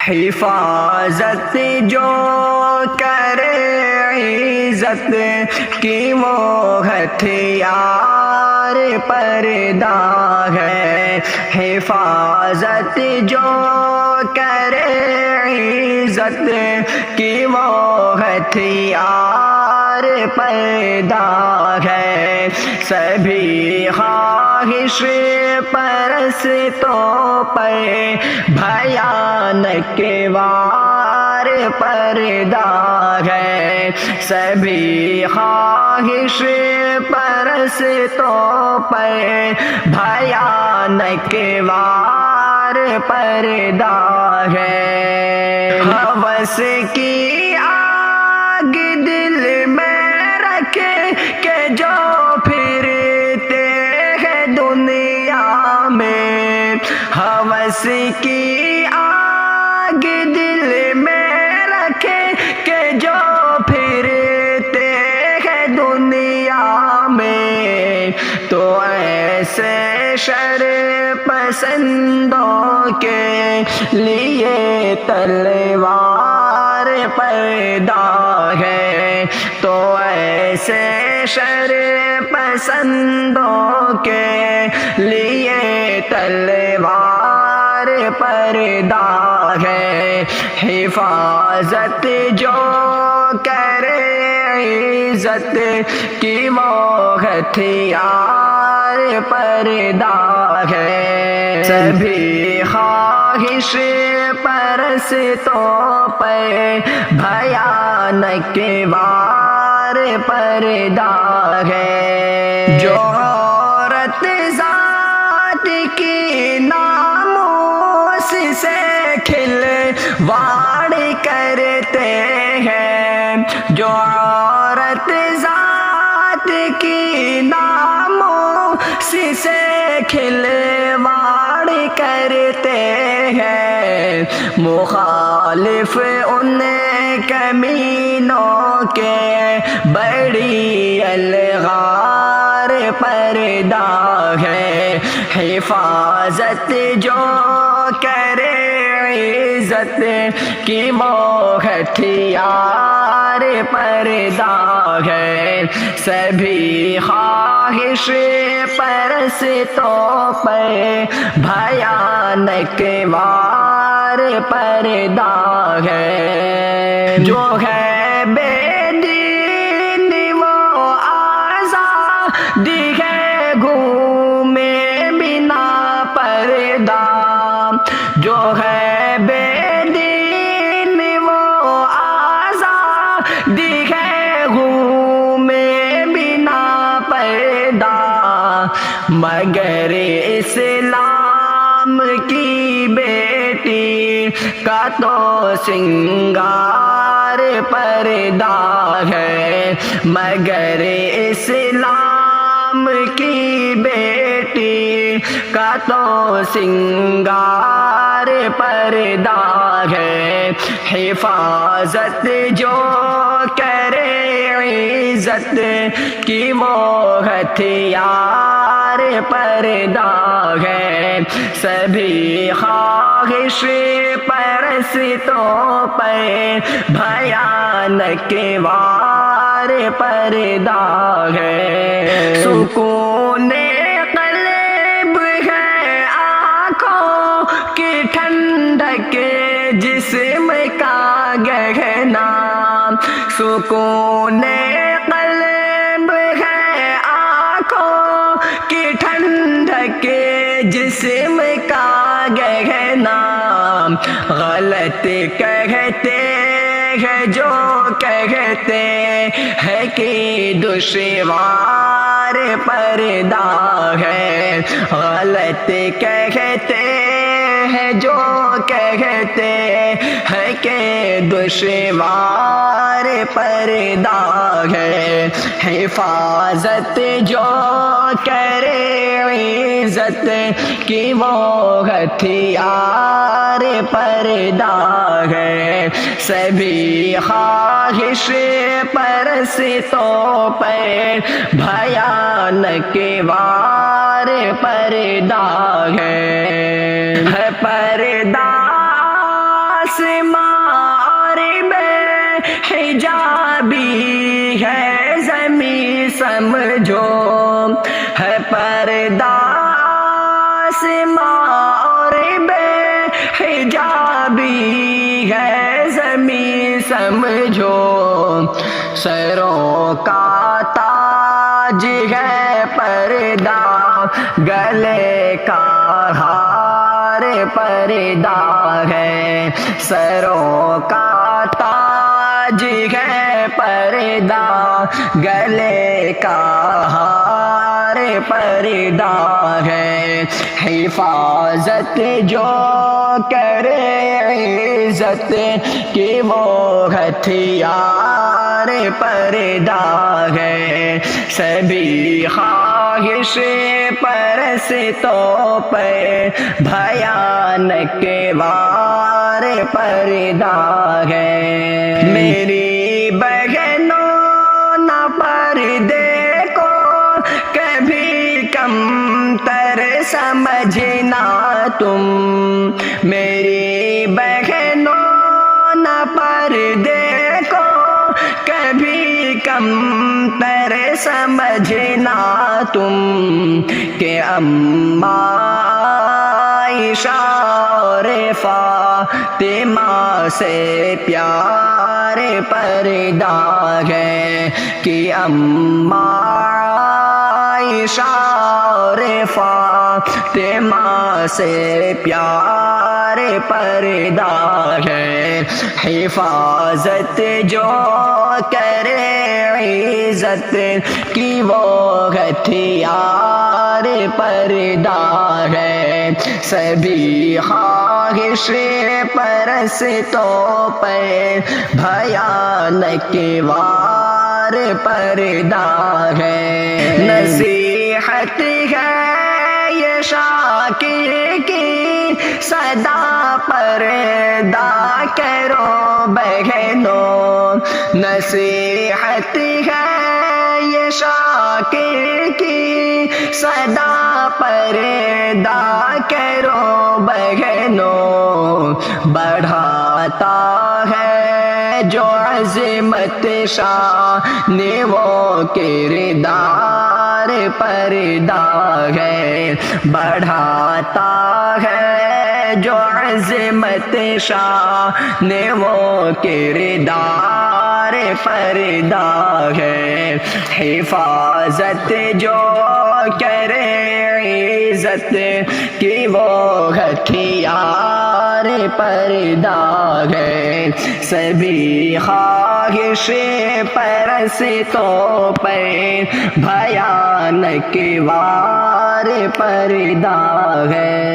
حفاظت جو کرے عزت کی وہ ہتھیار پردہ ہے، حفاظت جو کرے عزت کی وہ ہتھیار پردہ ہے، سبھی خواہش پرستوں پر بھیانک وار پردہ ہے، سبھی خواہش پرستوں پر بھیانک وار پردہ ہے، ہوس کی آگ دل میں رکھے کہ جو پھرتے ہیں دنیا میں، ہوس کی آگ دل میں رکھے کہ جو پھرتے ہیں دنیا میں، تو ایسے شر پسندوں کے لیے تلوار پیدا ہے، تو ایسے شر پسندوں کے لیے تلوار پیدا ہے، حفاظت جو کرے عزت کی وہ ہتھیار پردہ ہے، سبھی خواہش پرستوں پر بھیانک وار پردہ ہے، جو عورت ذات کی ناموس سے کھلواڑ کرتے ہیں، جو عورت ذات کی ناموس سے کھلواڑ کرتے ہیں، مخالف ان کمینوں کے بڑی الغار پردہ ہے، حفاظت جو کرے عزت کی وہ ہتھیار پردہ ہے، سبھی خواہش پرستوں پر بھیانک وار پردہ ہے، جو ہے بے دین وہ آزادی ہے گھومے بنا پردہ، جو ہے بے دین وہ آزادی ہے گھومے بنا پردہ، مگر اسلام کی بیٹی کا تو سنگار پردہ ہے، مگر اسلام کی بیٹی کا تو سنگار پردہ ہے، حفاظت جو کرے عزت کی وہ ہتھیار پردہ ہے، سبھی خواہش پرستوں پر بھیانک وار پردہ ہے، سکون قلب ہے آنکھوں کی ٹھنڈک جسم کا گہنا، سکون قلب ہے آنکھوں کی ٹھنڈک جسم کا گہنا، غلط کہتے ہیں جو کہتے ہیں کہ دشوار پردہ ہے، غلط کہتے ہیں جو کہتے ہیں کہ دشوار پردہ ہے، حفاظت جو کرے عزت کی وہ ہتھیار پردہ ہے، سبھی خواہش پرستوں پر بھیانک وار پردہ ہے، پردہ آسمان میں حجابی ہے زمین سمجھو ہے پردہ آسمان میں حجابی ہے زمین سمجھو سروں کا تاج ہے پردہ گلے کا ہار پردہ ہے سروں کا تاج ہے پردہ گلے کا ہار پردہ ہے حفاظت جو کرے عزت کی وہ ہتھیار پردہ ہے سبھی خواہش پرستوں پر بھیانک وار پردہ ہے میری بہنوں نہ پردے کو کبھی کم تر سمجھنا تم میری بہنوں نہ پردے کو کبھی کم تر سمجھنا تم کہ عائشہ اور فاطمہ سے پیار پردہ ہے کہ عائشہ اور فاطمہ سے پیار پردہ ہے حفاظت جو کرے عزت کی وہ ہتھیار پردہ ہے سبھی خواہش پرستوں پر بھیانک وار پردہ ہے نصیحت ہے یہ شاکر کی صدا پردہ کرو بہنوں نصیحت ہے یہ شاکر کی صدا پردہ کرو بہنوں بڑھاتا ہے جو عظمت شان وہ کردار پردہ ہے بڑھاتا ہے جو عظمت شان وہ کردار پردہ ہے حفاظت جو کرے عزت کی وہ ہتھیار پردہ ہے سبھی خواہش پرستوں پر بھیانک وار پردہ ہے